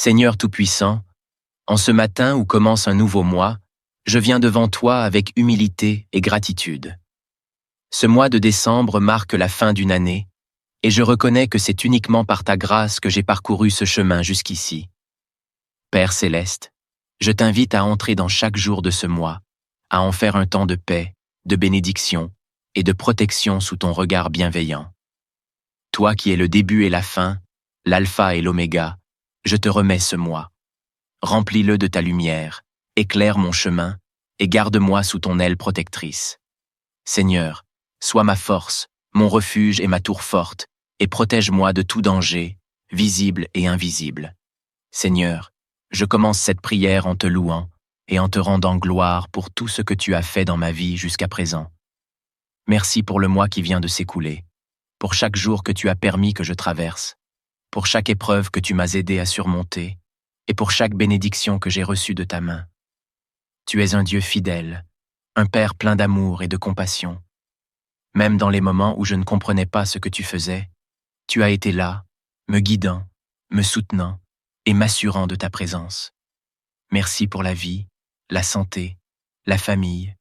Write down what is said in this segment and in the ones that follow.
Seigneur Tout-Puissant, en ce matin où commence un nouveau mois, je viens devant toi avec humilité et gratitude. Ce mois de décembre marque la fin d'une année, et je reconnais que c'est uniquement par ta grâce que j'ai parcouru ce chemin jusqu'ici. Père céleste, je t'invite à entrer dans chaque jour de ce mois, à en faire un temps de paix, de bénédiction et de protection sous ton regard bienveillant. Toi qui es le début et la fin, l'alpha et l'oméga, je te remets ce mois. Remplis-le de ta lumière, éclaire mon chemin et garde-moi sous ton aile protectrice. Seigneur, sois ma force, mon refuge et ma tour forte, et protège-moi de tout danger, visible et invisible. Seigneur, je commence cette prière en te louant et en te rendant gloire pour tout ce que tu as fait dans ma vie jusqu'à présent. Merci pour le mois qui vient de s'écouler, pour chaque jour que tu as permis que je traverse, pour chaque épreuve que tu m'as aidé à surmonter, et pour chaque bénédiction que j'ai reçue de ta main. Tu es un Dieu fidèle, un Père plein d'amour et de compassion. Même dans les moments où je ne comprenais pas ce que tu faisais, tu as été là, me guidant, me soutenant et m'assurant de ta présence. Merci pour la vie, la santé, la famille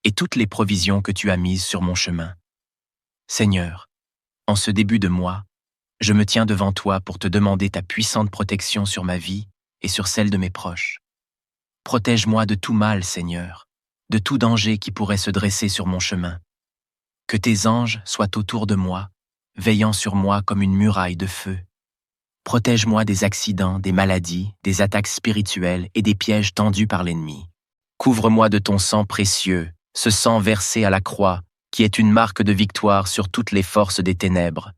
et toutes les provisions que tu as mises sur mon chemin. Seigneur, en ce début de mois, je me tiens devant toi pour te demander ta puissante protection sur ma vie et sur celle de mes proches. Protège-moi de tout mal, Seigneur, de tout danger qui pourrait se dresser sur mon chemin. Que tes anges soient autour de moi, veillant sur moi comme une muraille de feu. Protège-moi des accidents, des maladies, des attaques spirituelles et des pièges tendus par l'ennemi. Couvre-moi de ton sang précieux, ce sang versé à la croix, qui est une marque de victoire sur toutes les forces des ténèbres.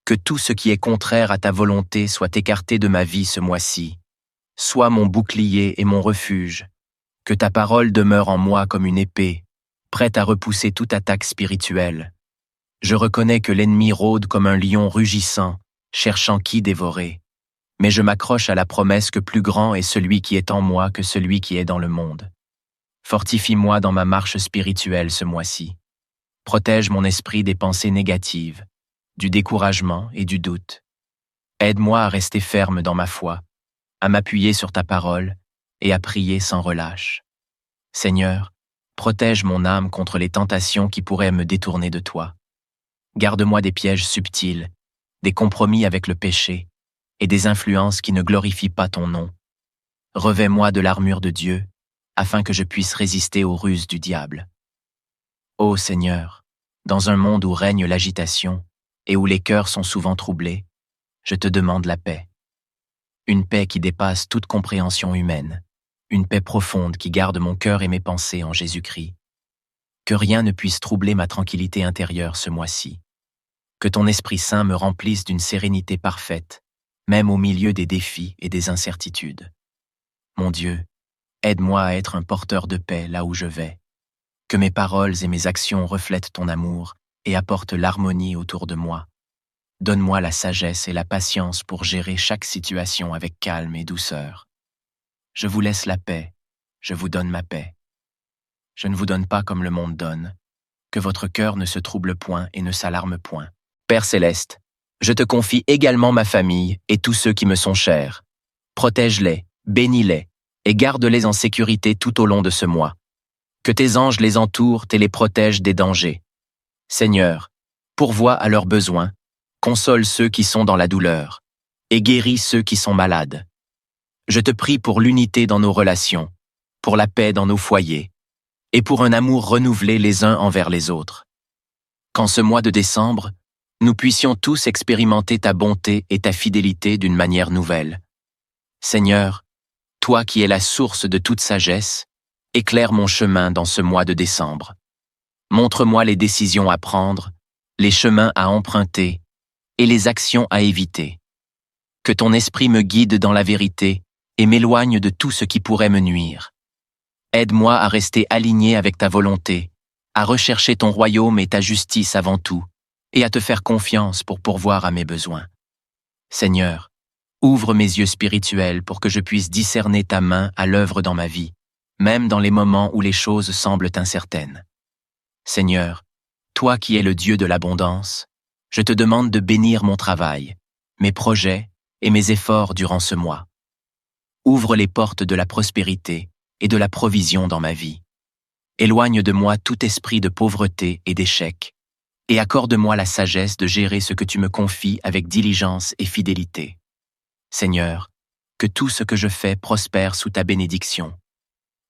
Que tout ce qui est contraire à ta volonté soit écarté de ma vie ce mois-ci. Sois mon bouclier et mon refuge. Que ta parole demeure en moi comme une épée, prête à repousser toute attaque spirituelle. Je reconnais que l'ennemi rôde comme un lion rugissant, cherchant qui dévorer. Mais je m'accroche à la promesse que plus grand est celui qui est en moi que celui qui est dans le monde. Fortifie-moi dans ma marche spirituelle ce mois-ci. Protège mon esprit des pensées négatives, du découragement et du doute. Aide-moi à rester ferme dans ma foi, à m'appuyer sur ta parole et à prier sans relâche. Seigneur, protège mon âme contre les tentations qui pourraient me détourner de toi. Garde-moi des pièges subtils, des compromis avec le péché et des influences qui ne glorifient pas ton nom. Revêt-moi de l'armure de Dieu, afin que je puisse résister aux ruses du diable. Ô Seigneur, dans un monde où règne l'agitation et où les cœurs sont souvent troublés, je te demande la paix. Une paix qui dépasse toute compréhension humaine, une paix profonde qui garde mon cœur et mes pensées en Jésus-Christ. Que rien ne puisse troubler ma tranquillité intérieure ce mois-ci. Que ton Esprit Saint me remplisse d'une sérénité parfaite, même au milieu des défis et des incertitudes. Mon Dieu, aide-moi à être un porteur de paix là où je vais. Que mes paroles et mes actions reflètent ton amour et apportent l'harmonie autour de moi. Donne-moi la sagesse et la patience pour gérer chaque situation avec calme et douceur. Je vous laisse la paix, je vous donne ma paix. Je ne vous donne pas comme le monde donne. Que votre cœur ne se trouble point et ne s'alarme point. Père céleste, je te confie également ma famille et tous ceux qui me sont chers. Protège-les, bénis-les et garde-les en sécurité tout au long de ce mois. Que tes anges les entourent et les protègent des dangers. Seigneur, pourvois à leurs besoins, console ceux qui sont dans la douleur et guéris ceux qui sont malades. Je te prie pour l'unité dans nos relations, pour la paix dans nos foyers et pour un amour renouvelé les uns envers les autres. Qu'en ce mois de décembre, nous puissions tous expérimenter ta bonté et ta fidélité d'une manière nouvelle. Seigneur, toi qui es la source de toute sagesse, éclaire mon chemin dans ce mois de décembre. Montre-moi les décisions à prendre, les chemins à emprunter et les actions à éviter. Que ton esprit me guide dans la vérité et m'éloigne de tout ce qui pourrait me nuire. Aide-moi à rester aligné avec ta volonté, à rechercher ton royaume et ta justice avant tout, et à te faire confiance pour pourvoir à mes besoins. Seigneur, ouvre mes yeux spirituels pour que je puisse discerner ta main à l'œuvre dans ma vie, même dans les moments où les choses semblent incertaines. Seigneur, toi qui es le Dieu de l'abondance, je te demande de bénir mon travail, mes projets et mes efforts durant ce mois. Ouvre les portes de la prospérité et de la provision dans ma vie. Éloigne de moi tout esprit de pauvreté et d'échec, et accorde-moi la sagesse de gérer ce que tu me confies avec diligence et fidélité. Seigneur, que tout ce que je fais prospère sous ta bénédiction.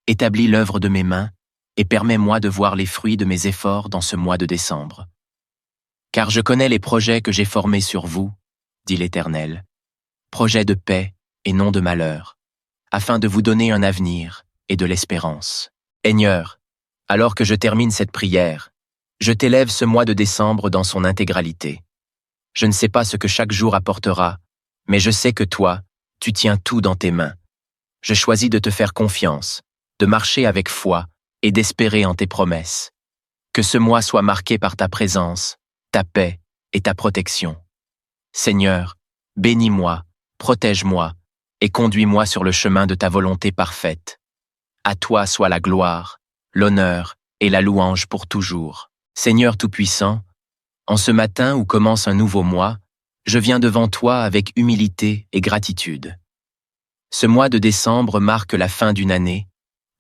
Établis l'œuvre de mes mains et permets-moi de voir les fruits de mes efforts dans ce mois de décembre. Car je connais les projets que j'ai formés sur vous, dit l'Éternel, projets de paix et non de malheur, afin de vous donner un avenir et de l'espérance. Seigneur, alors que je termine cette prière, je t'élève ce mois de décembre dans son intégralité. Je ne sais pas ce que chaque jour apportera, mais je sais que toi, tu tiens tout dans tes mains. Je choisis de te faire confiance, de marcher avec foi et d'espérer en tes promesses. Que ce mois soit marqué par ta présence, ta paix et ta protection. Seigneur, bénis-moi, protège-moi et conduis-moi sur le chemin de ta volonté parfaite. À toi soit la gloire, l'honneur et la louange pour toujours. Seigneur Tout-Puissant, en ce matin où commence un nouveau mois, je viens devant toi avec humilité et gratitude. Ce mois de décembre marque la fin d'une année,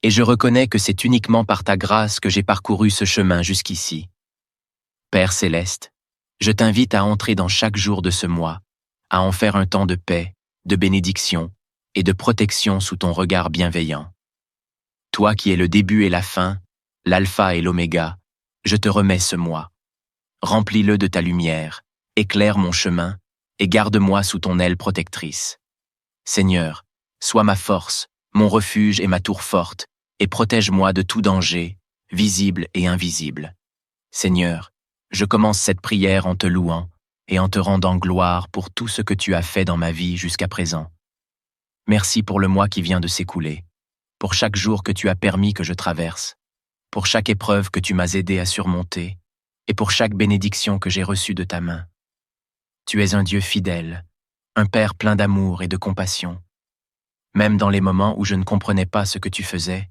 et je reconnais que c'est uniquement par ta grâce que j'ai parcouru ce chemin jusqu'ici. Père Céleste, je t'invite à entrer dans chaque jour de ce mois, à en faire un temps de paix, de bénédiction et de protection sous ton regard bienveillant. Toi qui es le début et la fin, l'alpha et l'oméga, je te remets ce mois. Remplis-le de ta lumière, éclaire mon chemin et garde-moi sous ton aile protectrice. Seigneur, sois ma force, mon refuge et ma tour forte, et protège-moi de tout danger, visible et invisible. Seigneur, je commence cette prière en te louant et en te rendant gloire pour tout ce que tu as fait dans ma vie jusqu'à présent. Merci pour le mois qui vient de s'écouler, pour chaque jour que tu as permis que je traverse, pour chaque épreuve que tu m'as aidé à surmonter, et pour chaque bénédiction que j'ai reçue de ta main. Tu es un Dieu fidèle, un Père plein d'amour et de compassion. Même dans les moments où je ne comprenais pas ce que tu faisais,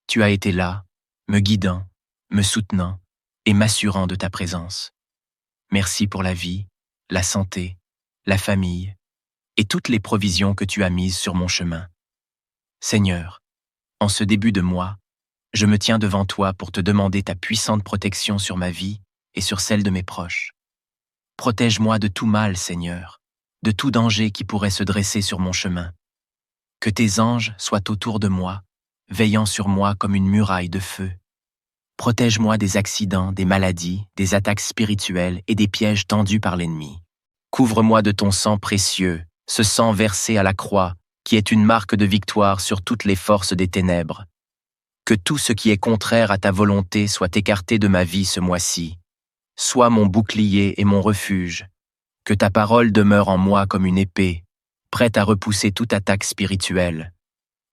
tu as été là, me guidant, me soutenant et m'assurant de ta présence. Merci pour la vie, la santé, la famille et toutes les provisions que tu as mises sur mon chemin. Seigneur, en ce début de mois, je me tiens devant toi pour te demander ta puissante protection sur ma vie et sur celle de mes proches. Protège-moi de tout mal, Seigneur, de tout danger qui pourrait se dresser sur mon chemin. Que tes anges soient autour de moi, veillant sur moi comme une muraille de feu. Protège-moi des accidents, des maladies, des attaques spirituelles et des pièges tendus par l'ennemi. Couvre-moi de ton sang précieux, ce sang versé à la croix, qui est une marque de victoire sur toutes les forces des ténèbres. Que tout ce qui est contraire à ta volonté soit écarté de ma vie ce mois-ci. Sois mon bouclier et mon refuge. Que ta parole demeure en moi comme une épée, prête à repousser toute attaque spirituelle.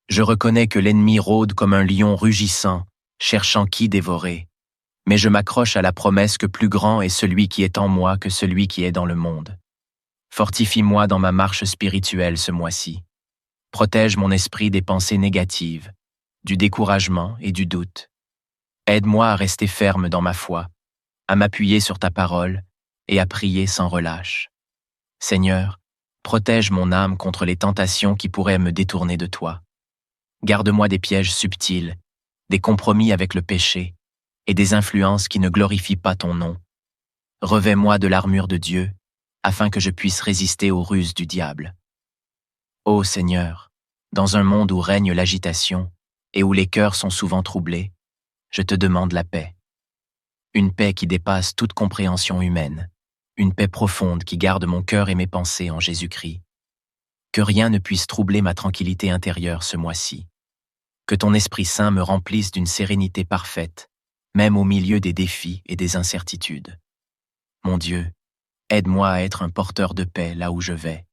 Je reconnais que l'ennemi rôde comme un lion rugissant, cherchant qui dévorer. Mais je m'accroche à la promesse que plus grand est celui qui est en moi que celui qui est dans le monde. Fortifie-moi dans ma marche spirituelle ce mois-ci. Protège mon esprit des pensées négatives, du découragement et du doute. Aide-moi à rester ferme dans ma foi, à m'appuyer sur ta parole et à prier sans relâche. Seigneur, protège mon âme contre les tentations qui pourraient me détourner de toi. Garde-moi des pièges subtils, des compromis avec le péché et des influences qui ne glorifient pas ton nom. Revêt-moi de l'armure de Dieu, afin que je puisse résister aux ruses du diable. Ô Seigneur, dans un monde où règne l'agitation et où les cœurs sont souvent troublés, je te demande la paix. Une paix qui dépasse toute compréhension humaine, une paix profonde qui garde mon cœur et mes pensées en Jésus-Christ. Que rien ne puisse troubler ma tranquillité intérieure ce mois-ci. Que ton Esprit Saint me remplisse d'une sérénité parfaite, même au milieu des défis et des incertitudes. Mon Dieu, aide-moi à être un porteur de paix là où je vais.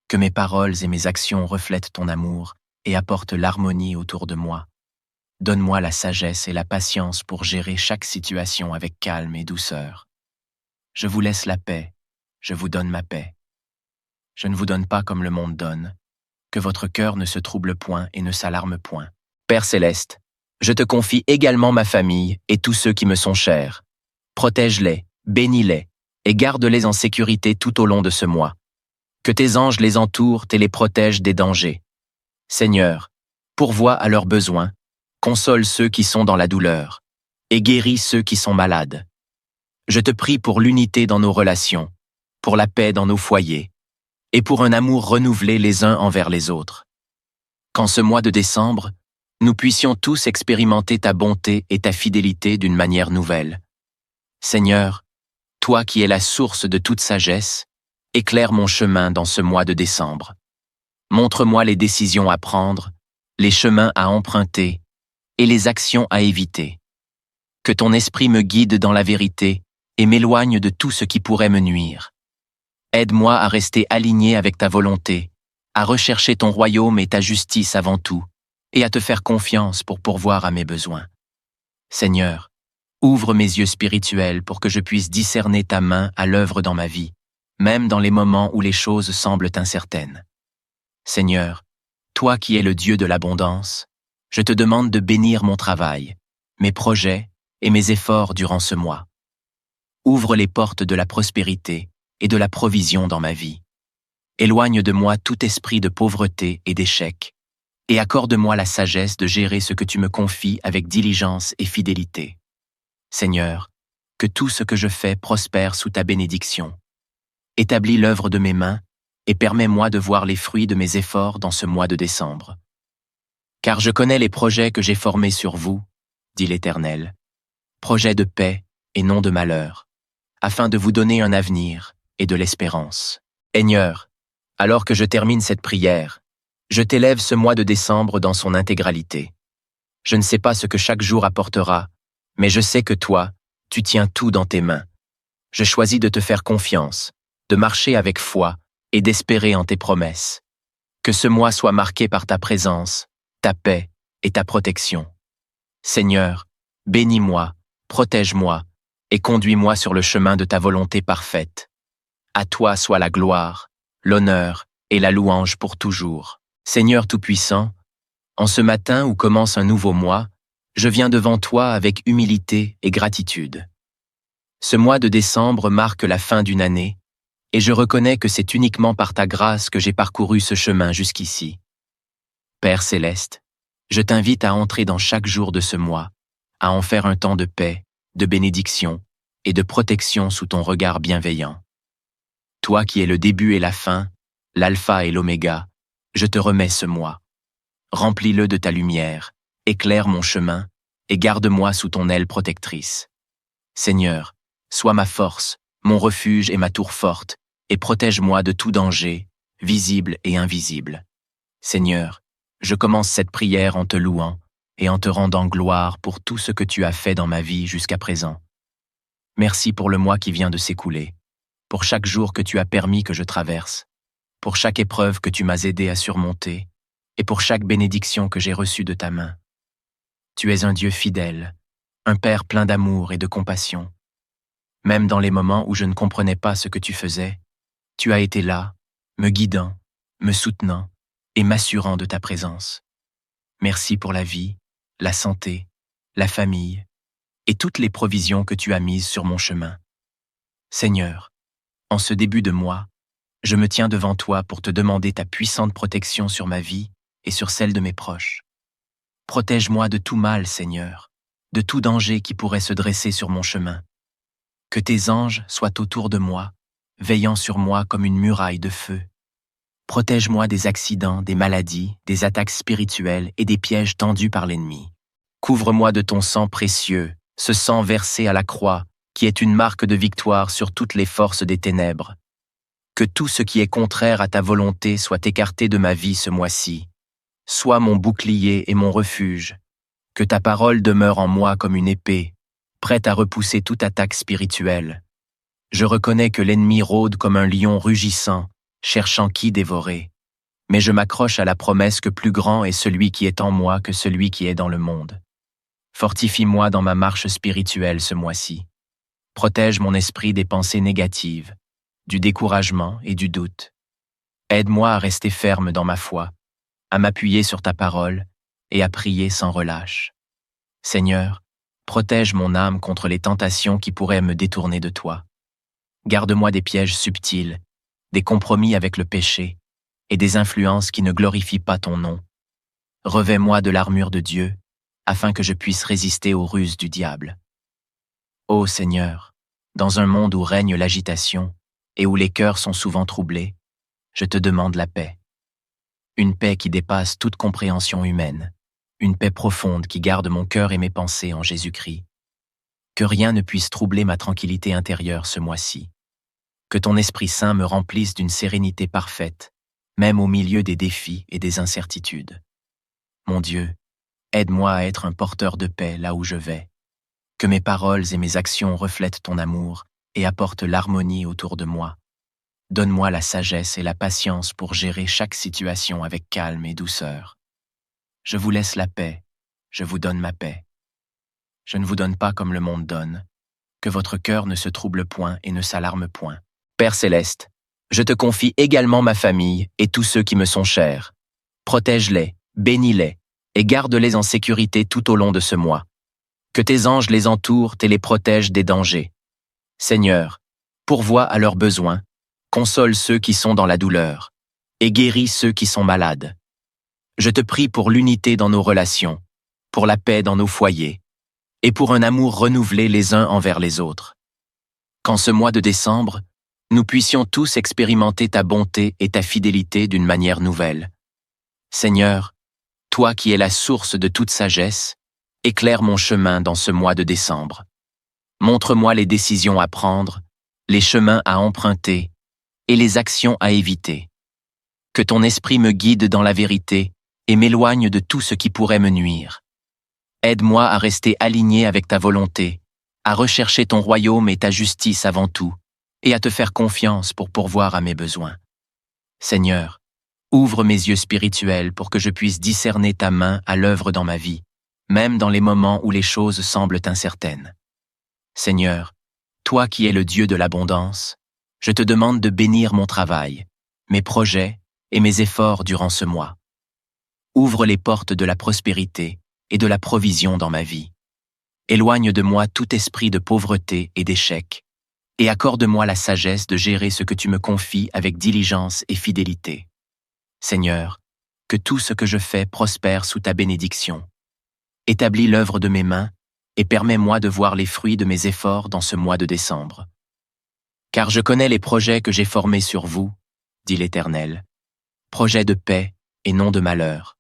Que mes paroles et mes actions reflètent ton amour et apportent l'harmonie autour de moi. Donne-moi la sagesse et la patience pour gérer chaque situation avec calme et douceur. Je vous laisse la paix, je vous donne ma paix. Je ne vous donne pas comme le monde donne. Que votre cœur ne se trouble point et ne s'alarme point. Père Céleste, je te confie également ma famille et tous ceux qui me sont chers. Protège-les, bénis-les et garde-les en sécurité tout au long de ce mois. Que tes anges les entourent et les protègent des dangers. Seigneur, pourvois à leurs besoins, console ceux qui sont dans la douleur, et guéris ceux qui sont malades. Je te prie pour l'unité dans nos relations, pour la paix dans nos foyers, et pour un amour renouvelé les uns envers les autres. Qu'en ce mois de décembre, nous puissions tous expérimenter ta bonté et ta fidélité d'une manière nouvelle. Seigneur, toi qui es la source de toute sagesse, éclaire mon chemin dans ce mois de décembre. Montre-moi les décisions à prendre, les chemins à emprunter et les actions à éviter. Que ton esprit me guide dans la vérité et m'éloigne de tout ce qui pourrait me nuire. Aide-moi à rester aligné avec ta volonté, à rechercher ton royaume et ta justice avant tout, et à te faire confiance pour pourvoir à mes besoins. Seigneur, ouvre mes yeux spirituels pour que je puisse discerner ta main à l'œuvre dans ma vie, même dans les moments où les choses semblent incertaines. Seigneur, toi qui es le Dieu de l'abondance, je te demande de bénir mon travail, mes projets et mes efforts durant ce mois. Ouvre les portes de la prospérité et de la provision dans ma vie. Éloigne de moi tout esprit de pauvreté et d'échec, et accorde-moi la sagesse de gérer ce que tu me confies avec diligence et fidélité. Seigneur, que tout ce que je fais prospère sous ta bénédiction. Établis l'œuvre de mes mains et permets-moi de voir les fruits de mes efforts dans ce mois de décembre. Car je connais les projets que j'ai formés sur vous, dit l'Éternel, projets de paix et non de malheur, afin de vous donner un avenir et de l'espérance. Seigneur, alors que je termine cette prière, je t'élève ce mois de décembre dans son intégralité. Je ne sais pas ce que chaque jour apportera, mais je sais que toi, tu tiens tout dans tes mains. Je choisis de te faire confiance, de marcher avec foi et d'espérer en tes promesses. Que ce mois soit marqué par ta présence, ta paix et ta protection. Seigneur, bénis-moi, protège-moi et conduis-moi sur le chemin de ta volonté parfaite. À toi soit la gloire, l'honneur et la louange pour toujours. Seigneur Tout-Puissant, en ce matin où commence un nouveau mois, je viens devant toi avec humilité et gratitude. Ce mois de décembre marque la fin d'une année, et je reconnais que c'est uniquement par ta grâce que j'ai parcouru ce chemin jusqu'ici. Père Céleste, je t'invite à entrer dans chaque jour de ce mois, à en faire un temps de paix, de bénédiction et de protection sous ton regard bienveillant. Toi qui es le début et la fin, l'alpha et l'oméga, je te remets ce mois. Remplis-le de ta lumière, éclaire mon chemin et garde-moi sous ton aile protectrice. Seigneur, sois ma force, mon refuge et ma tour forte, et protège-moi de tout danger, visible et invisible. Seigneur, je commence cette prière en te louant et en te rendant gloire pour tout ce que tu as fait dans ma vie jusqu'à présent. Merci pour le mois qui vient de s'écouler, pour chaque jour que tu as permis que je traverse, pour chaque épreuve que tu m'as aidé à surmonter, et pour chaque bénédiction que j'ai reçue de ta main. Tu es un Dieu fidèle, un Père plein d'amour et de compassion. Même dans les moments où je ne comprenais pas ce que tu faisais, tu as été là, me guidant, me soutenant et m'assurant de ta présence. Merci pour la vie, la santé, la famille et toutes les provisions que tu as mises sur mon chemin. Seigneur, en ce début de mois, je me tiens devant toi pour te demander ta puissante protection sur ma vie et sur celle de mes proches. Protège-moi de tout mal, Seigneur, de tout danger qui pourrait se dresser sur mon chemin. Que tes anges soient autour de moi, veillant sur moi comme une muraille de feu. Protège-moi des accidents, des maladies, des attaques spirituelles et des pièges tendus par l'ennemi. Couvre-moi de ton sang précieux, ce sang versé à la croix, qui est une marque de victoire sur toutes les forces des ténèbres. Que tout ce qui est contraire à ta volonté soit écarté de ma vie ce mois-ci. Sois mon bouclier et mon refuge. Que ta parole demeure en moi comme une épée, prête à repousser toute attaque spirituelle. Je reconnais que l'ennemi rôde comme un lion rugissant, cherchant qui dévorer. Mais je m'accroche à la promesse que plus grand est celui qui est en moi que celui qui est dans le monde. Fortifie-moi dans ma marche spirituelle ce mois-ci. Protège mon esprit des pensées négatives, du découragement et du doute. Aide-moi à rester ferme dans ma foi, à m'appuyer sur ta parole et à prier sans relâche. Seigneur, protège mon âme contre les tentations qui pourraient me détourner de toi. Garde-moi des pièges subtils, des compromis avec le péché et des influences qui ne glorifient pas ton nom, Revêts-moi de l'armure de Dieu, afin que je puisse résister aux ruses du diable. Ô Seigneur, dans un monde où règne l'agitation et où les cœurs sont souvent troublés, je te demande la paix. Une paix qui dépasse toute compréhension humaine, une paix profonde qui garde mon cœur et mes pensées en Jésus-Christ. Que rien ne puisse troubler ma tranquillité intérieure ce mois-ci. Que ton Esprit Saint me remplisse d'une sérénité parfaite, même au milieu des défis et des incertitudes. Mon Dieu, aide-moi à être un porteur de paix là où je vais. Que mes paroles et mes actions reflètent ton amour et apportent l'harmonie autour de moi. Donne-moi la sagesse et la patience pour gérer chaque situation avec calme et douceur. Je vous laisse la paix, je vous donne ma paix. Je ne vous donne pas comme le monde donne. Que votre cœur ne se trouble point et ne s'alarme point. Père céleste, je te confie également ma famille et tous ceux qui me sont chers. Protège-les, bénis-les et garde-les en sécurité tout au long de ce mois. Que tes anges les entourent et les protègent des dangers. Seigneur, pourvois à leurs besoins, console ceux qui sont dans la douleur et guéris ceux qui sont malades. Je te prie pour l'unité dans nos relations, pour la paix dans nos foyers et pour un amour renouvelé les uns envers les autres. Qu'en ce mois de décembre, nous puissions tous expérimenter ta bonté et ta fidélité d'une manière nouvelle. Seigneur, toi qui es la source de toute sagesse, éclaire mon chemin dans ce mois de décembre. Montre-moi les décisions à prendre, les chemins à emprunter et les actions à éviter. Que ton esprit me guide dans la vérité et m'éloigne de tout ce qui pourrait me nuire. Aide-moi à rester aligné avec ta volonté, à rechercher ton royaume et ta justice avant tout, et à te faire confiance pour pourvoir à mes besoins. Seigneur, ouvre mes yeux spirituels pour que je puisse discerner ta main à l'œuvre dans ma vie, même dans les moments où les choses semblent incertaines. Seigneur, toi qui es le Dieu de l'abondance, je te demande de bénir mon travail, mes projets et mes efforts durant ce mois. Ouvre les portes de la prospérité et de la provision dans ma vie. Éloigne de moi tout esprit de pauvreté et d'échec, et accorde-moi la sagesse de gérer ce que tu me confies avec diligence et fidélité. Seigneur, que tout ce que je fais prospère sous ta bénédiction. Établis l'œuvre de mes mains et permets-moi de voir les fruits de mes efforts dans ce mois de décembre. Car je connais les projets que j'ai formés sur vous, dit l'Éternel, projets de paix et non de malheur,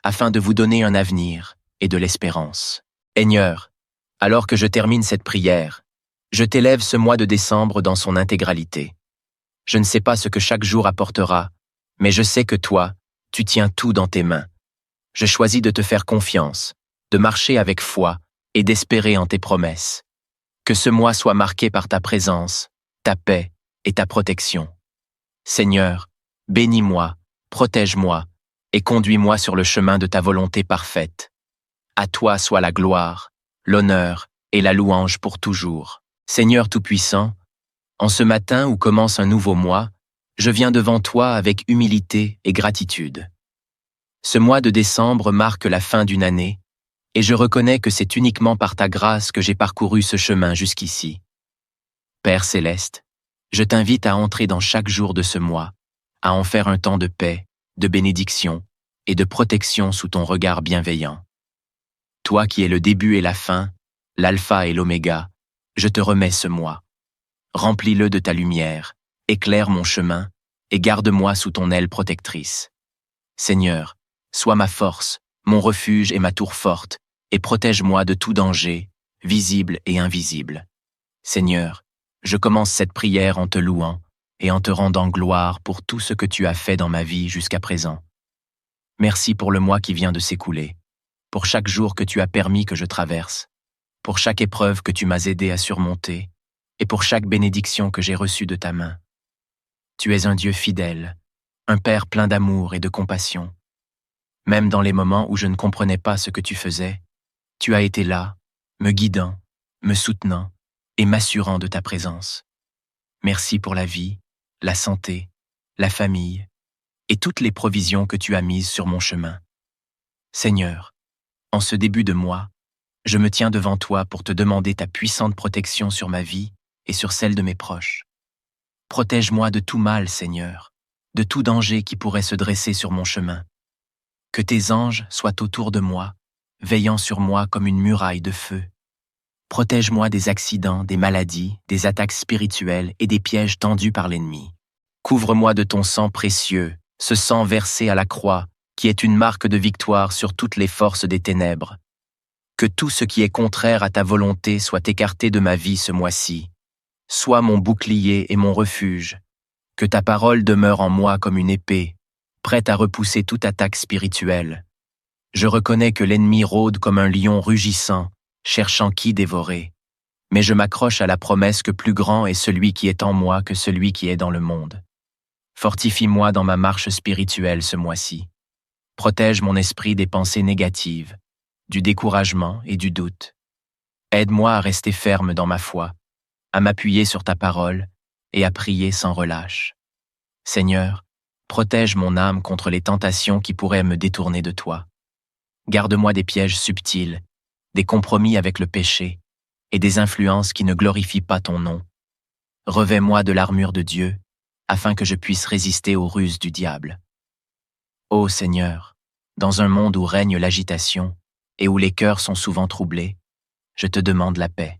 afin de vous donner un avenir et de l'espérance. Seigneur, alors que je termine cette prière, je t'élève ce mois de décembre dans son intégralité. Je ne sais pas ce que chaque jour apportera, mais je sais que toi, tu tiens tout dans tes mains. Je choisis de te faire confiance, de marcher avec foi et d'espérer en tes promesses. Que ce mois soit marqué par ta présence, ta paix et ta protection. Seigneur, bénis-moi, protège-moi et conduis-moi sur le chemin de ta volonté parfaite. À toi soit la gloire, l'honneur et la louange pour toujours. Seigneur Tout-Puissant, en ce matin où commence un nouveau mois, je viens devant toi avec humilité et gratitude. Ce mois de décembre marque la fin d'une année, et je reconnais que c'est uniquement par ta grâce que j'ai parcouru ce chemin jusqu'ici. Père céleste, je t'invite à entrer dans chaque jour de ce mois, à en faire un temps de paix, de bénédiction et de protection sous ton regard bienveillant. Toi qui es le début et la fin, l'alpha et l'oméga, je te remets ce mois. Remplis-le de ta lumière, éclaire mon chemin et garde-moi sous ton aile protectrice. Seigneur, sois ma force, mon refuge et ma tour forte, et protège-moi de tout danger, visible et invisible. Seigneur, je commence cette prière en te louant et en te rendant gloire pour tout ce que tu as fait dans ma vie jusqu'à présent. Merci pour le mois qui vient de s'écouler, pour chaque jour que tu as permis que je traverse, pour chaque épreuve que tu m'as aidé à surmonter, et pour chaque bénédiction que j'ai reçue de ta main. Tu es un Dieu fidèle, un Père plein d'amour et de compassion. Même dans les moments où je ne comprenais pas ce que tu faisais, tu as été là, me guidant, me soutenant et m'assurant de ta présence. Merci pour la vie, la santé, la famille et toutes les provisions que tu as mises sur mon chemin. Seigneur, en ce début de mois, je me tiens devant toi pour te demander ta puissante protection sur ma vie et sur celle de mes proches. Protège-moi de tout mal, Seigneur, de tout danger qui pourrait se dresser sur mon chemin. Que tes anges soient autour de moi, veillant sur moi comme une muraille de feu. Protège-moi des accidents, des maladies, des attaques spirituelles et des pièges tendus par l'ennemi. Couvre-moi de ton sang précieux, ce sang versé à la croix, qui est une marque de victoire sur toutes les forces des ténèbres. Que tout ce qui est contraire à ta volonté soit écarté de ma vie ce mois-ci. Sois mon bouclier et mon refuge. Que ta parole demeure en moi comme une épée, prête à repousser toute attaque spirituelle. Je reconnais que l'ennemi rôde comme un lion rugissant, cherchant qui dévorer. Mais je m'accroche à la promesse que plus grand est celui qui est en moi que celui qui est dans le monde. Fortifie-moi dans ma marche spirituelle ce mois-ci. Protège mon esprit des pensées négatives, du découragement et du doute. Aide-moi à rester ferme dans ma foi, à m'appuyer sur ta parole et à prier sans relâche. Seigneur, protège mon âme contre les tentations qui pourraient me détourner de toi. Garde-moi des pièges subtils, des compromis avec le péché et des influences qui ne glorifient pas ton nom. Revêt-moi de l'armure de Dieu, afin que je puisse résister aux ruses du diable. Ô Seigneur, dans un monde où règne l'agitation et où les cœurs sont souvent troublés, je te demande la paix.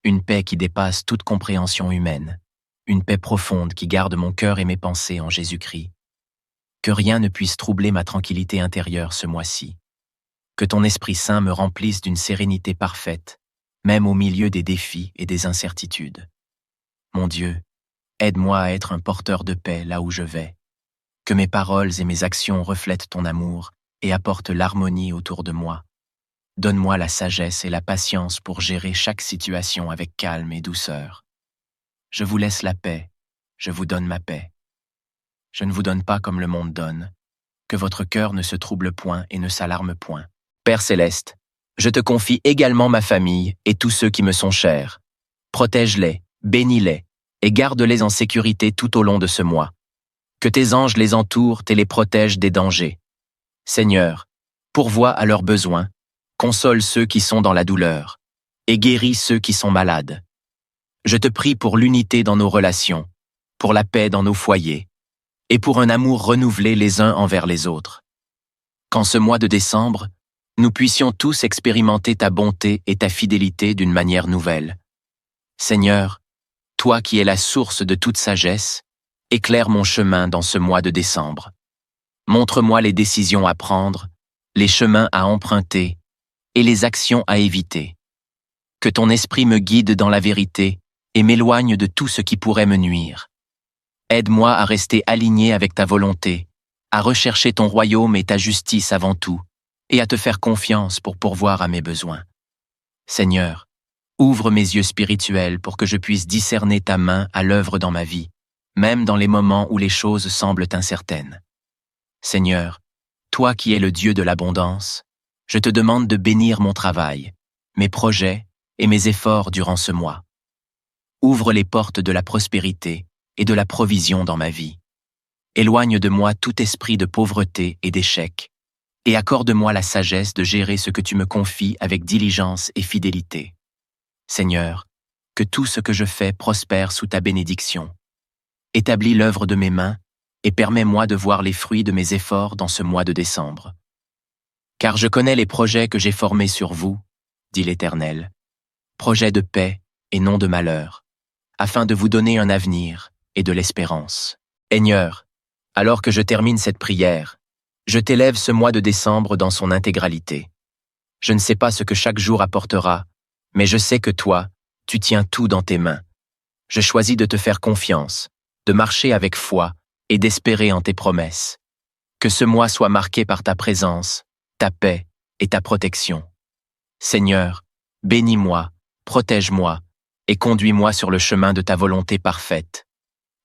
Une paix qui dépasse toute compréhension humaine, une paix profonde qui garde mon cœur et mes pensées en Jésus-Christ. Que rien ne puisse troubler ma tranquillité intérieure ce mois-ci. Que ton Esprit Saint me remplisse d'une sérénité parfaite, même au milieu des défis et des incertitudes. Mon Dieu, aide-moi à être un porteur de paix là où je vais. Que mes paroles et mes actions reflètent ton amour et apportent l'harmonie autour de moi. Donne-moi la sagesse et la patience pour gérer chaque situation avec calme et douceur. Je vous laisse la paix, je vous donne ma paix. Je ne vous donne pas comme le monde donne. Que votre cœur ne se trouble point et ne s'alarme point. Père céleste, je te confie également ma famille et tous ceux qui me sont chers. Protège-les, bénis-les et garde-les en sécurité tout au long de ce mois. Que tes anges les entourent et les protègent des dangers. Seigneur, pourvois à leurs besoins, console ceux qui sont dans la douleur et guéris ceux qui sont malades. Je te prie pour l'unité dans nos relations, pour la paix dans nos foyers et pour un amour renouvelé les uns envers les autres. Qu'en ce mois de décembre, nous puissions tous expérimenter ta bonté et ta fidélité d'une manière nouvelle. Seigneur, toi qui es la source de toute sagesse, éclaire mon chemin dans ce mois de décembre. Montre-moi les décisions à prendre, les chemins à emprunter et les actions à éviter. Que ton esprit me guide dans la vérité et m'éloigne de tout ce qui pourrait me nuire. Aide-moi à rester aligné avec ta volonté, à rechercher ton royaume et ta justice avant tout, et à te faire confiance pour pourvoir à mes besoins. Seigneur, ouvre mes yeux spirituels pour que je puisse discerner ta main à l'œuvre dans ma vie, même dans les moments où les choses semblent incertaines. Seigneur, toi qui es le Dieu de l'abondance, je te demande de bénir mon travail, mes projets et mes efforts durant ce mois. Ouvre les portes de la prospérité et de la provision dans ma vie. Éloigne de moi tout esprit de pauvreté et d'échec, et accorde-moi la sagesse de gérer ce que tu me confies avec diligence et fidélité. Seigneur, que tout ce que je fais prospère sous ta bénédiction. Établis l'œuvre de mes mains et permets-moi de voir les fruits de mes efforts dans ce mois de décembre. Car je connais les projets que j'ai formés sur vous, dit l'Éternel, projets de paix et non de malheur, afin de vous donner un avenir et de l'espérance. Seigneur, alors que je termine cette prière, je t'élève ce mois de décembre dans son intégralité. Je ne sais pas ce que chaque jour apportera, mais je sais que toi, tu tiens tout dans tes mains. Je choisis de te faire confiance, de marcher avec foi et d'espérer en tes promesses. Que ce mois soit marqué par ta présence, ta paix et ta protection. Seigneur, bénis-moi, protège-moi et conduis-moi sur le chemin de ta volonté parfaite.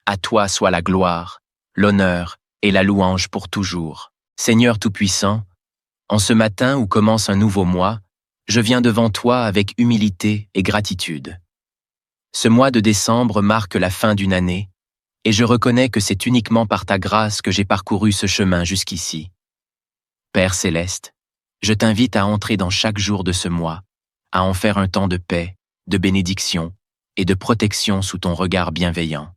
À toi soit la gloire, l'honneur et la louange pour toujours. Seigneur Tout-Puissant, en ce matin où commence un nouveau mois, je viens devant toi avec humilité et gratitude. Ce mois de décembre marque la fin d'une année, et je reconnais que c'est uniquement par ta grâce que j'ai parcouru ce chemin jusqu'ici. Père céleste, je t'invite à entrer dans chaque jour de ce mois, à en faire un temps de paix, de bénédiction et de protection sous ton regard bienveillant.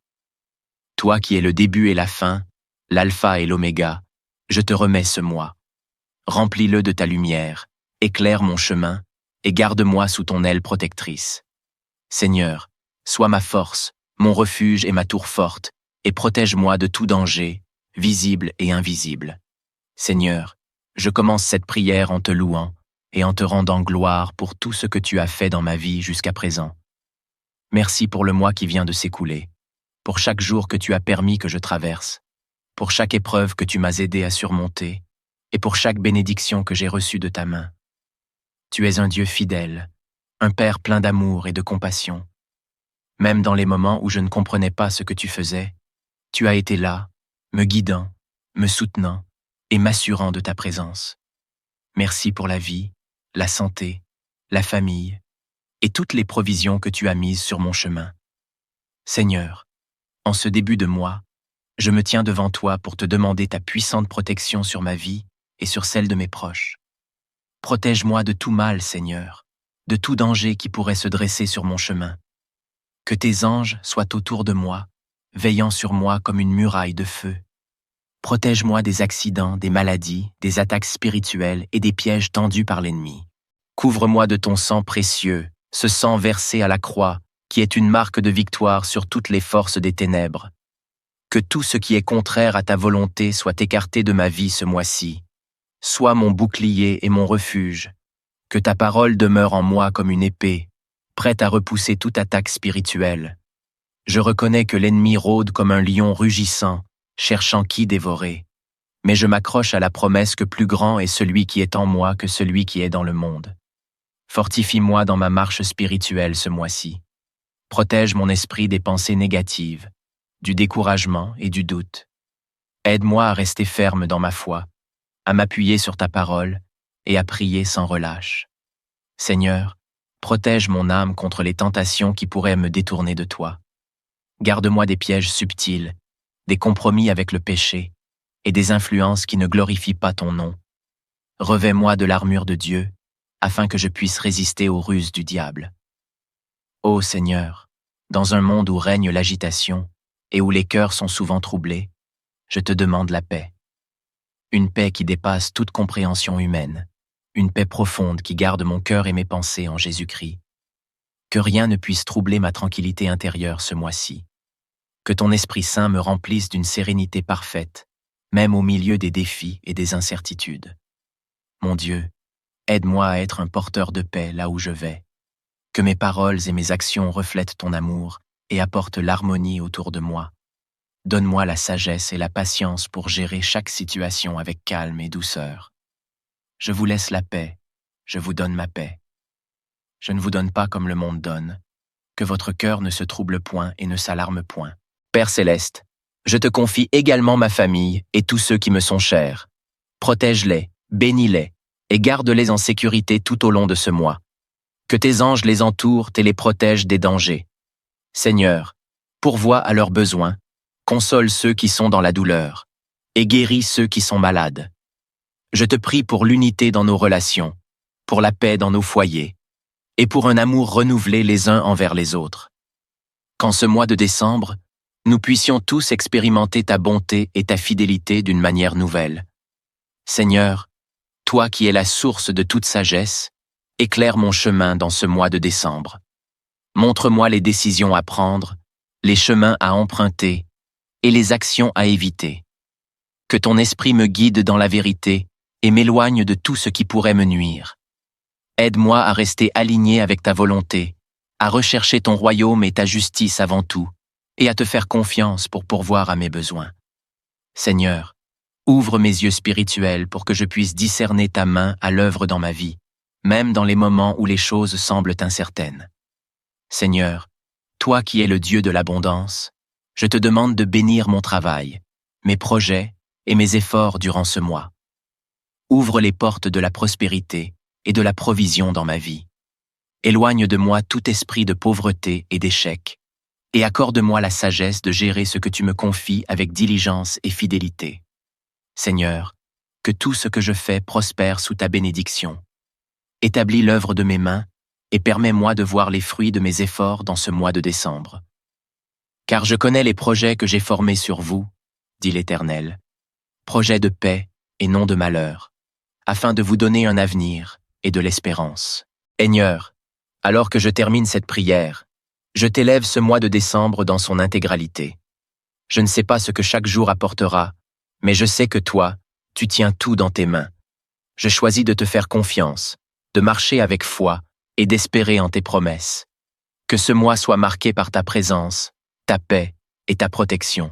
Toi qui es le début et la fin, l'alpha et l'oméga, je te remets ce mois. Remplis-le de ta lumière, éclaire mon chemin, et garde-moi sous ton aile protectrice. Seigneur, sois ma force, mon refuge et ma tour forte, et protège-moi de tout danger, visible et invisible. Seigneur, je commence cette prière en te louant et en te rendant gloire pour tout ce que tu as fait dans ma vie jusqu'à présent. Merci pour le mois qui vient de s'écouler, pour chaque jour que tu as permis que je traverse, pour chaque épreuve que tu m'as aidé à surmonter, et pour chaque bénédiction que j'ai reçue de ta main. Tu es un Dieu fidèle, un Père plein d'amour et de compassion. Même dans les moments où je ne comprenais pas ce que tu faisais, tu as été là, me guidant, me soutenant et m'assurant de ta présence. Merci pour la vie, la santé, la famille et toutes les provisions que tu as mises sur mon chemin. Seigneur, en ce début de mois, je me tiens devant toi pour te demander ta puissante protection sur ma vie et sur celle de mes proches. Protège-moi de tout mal, Seigneur, de tout danger qui pourrait se dresser sur mon chemin. Que tes anges soient autour de moi, veillant sur moi comme une muraille de feu. Protège-moi des accidents, des maladies, des attaques spirituelles et des pièges tendus par l'ennemi. Couvre-moi de ton sang précieux, ce sang versé à la croix, qui est une marque de victoire sur toutes les forces des ténèbres. Que tout ce qui est contraire à ta volonté soit écarté de ma vie ce mois-ci. Sois mon bouclier et mon refuge. Que ta parole demeure en moi comme une épée, prête à repousser toute attaque spirituelle. Je reconnais que l'ennemi rôde comme un lion rugissant, cherchant qui dévorer. Mais je m'accroche à la promesse que plus grand est celui qui est en moi que celui qui est dans le monde. Fortifie-moi dans ma marche spirituelle ce mois-ci. Protège mon esprit des pensées négatives, du découragement et du doute. Aide-moi à rester ferme dans ma foi, à m'appuyer sur ta parole et à prier sans relâche. Seigneur, protège mon âme contre les tentations qui pourraient me détourner de toi. Garde-moi des pièges subtils, des compromis avec le péché et des influences qui ne glorifient pas ton nom. Revêt-moi de l'armure de Dieu, afin que je puisse résister aux ruses du diable. Ô Seigneur, dans un monde où règne l'agitation et où les cœurs sont souvent troublés, je te demande la paix. Une paix qui dépasse toute compréhension humaine, une paix profonde qui garde mon cœur et mes pensées en Jésus-Christ. Que rien ne puisse troubler ma tranquillité intérieure ce mois-ci. Que ton Esprit Saint me remplisse d'une sérénité parfaite, même au milieu des défis et des incertitudes. Mon Dieu, aide-moi à être un porteur de paix là où je vais. Que mes paroles et mes actions reflètent ton amour et apportent l'harmonie autour de moi. Donne-moi la sagesse et la patience pour gérer chaque situation avec calme et douceur. Je vous laisse la paix, je vous donne ma paix. Je ne vous donne pas comme le monde donne. Que votre cœur ne se trouble point et ne s'alarme point. Père céleste, je te confie également ma famille et tous ceux qui me sont chers. Protège-les, bénis-les et garde-les en sécurité tout au long de ce mois. Que tes anges les entourent et les protègent des dangers. Seigneur, pourvois à leurs besoins, console ceux qui sont dans la douleur et guéris ceux qui sont malades. Je te prie pour l'unité dans nos relations, pour la paix dans nos foyers et pour un amour renouvelé les uns envers les autres. Qu'en ce mois de décembre, nous puissions tous expérimenter ta bonté et ta fidélité d'une manière nouvelle. Seigneur, toi qui es la source de toute sagesse, éclaire mon chemin dans ce mois de décembre. Montre-moi les décisions à prendre, les chemins à emprunter et les actions à éviter. Que ton esprit me guide dans la vérité et m'éloigne de tout ce qui pourrait me nuire. Aide-moi à rester aligné avec ta volonté, à rechercher ton royaume et ta justice avant tout, et à te faire confiance pour pourvoir à mes besoins. Seigneur, ouvre mes yeux spirituels pour que je puisse discerner ta main à l'œuvre dans ma vie, même dans les moments où les choses semblent incertaines. Seigneur, toi qui es le Dieu de l'abondance, je te demande de bénir mon travail, mes projets et mes efforts durant ce mois. Ouvre les portes de la prospérité et de la provision dans ma vie. Éloigne de moi tout esprit de pauvreté et d'échec, et accorde-moi la sagesse de gérer ce que tu me confies avec diligence et fidélité. Seigneur, que tout ce que je fais prospère sous ta bénédiction. Établis l'œuvre de mes mains et permets-moi de voir les fruits de mes efforts dans ce mois de décembre. Car je connais les projets que j'ai formés sur vous, dit l'Éternel, projets de paix et non de malheur, afin de vous donner un avenir et de l'espérance. Seigneur, alors que je termine cette prière, je t'élève ce mois de décembre dans son intégralité. Je ne sais pas ce que chaque jour apportera, mais je sais que toi, tu tiens tout dans tes mains. Je choisis de te faire confiance, de marcher avec foi et d'espérer en tes promesses. Que ce mois soit marqué par ta présence, ta paix et ta protection.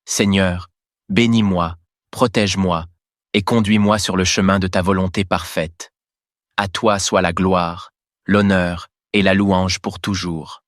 Seigneur, bénis-moi, protège-moi et conduis-moi sur le chemin de ta volonté parfaite. À toi soit la gloire, l'honneur et la louange pour toujours.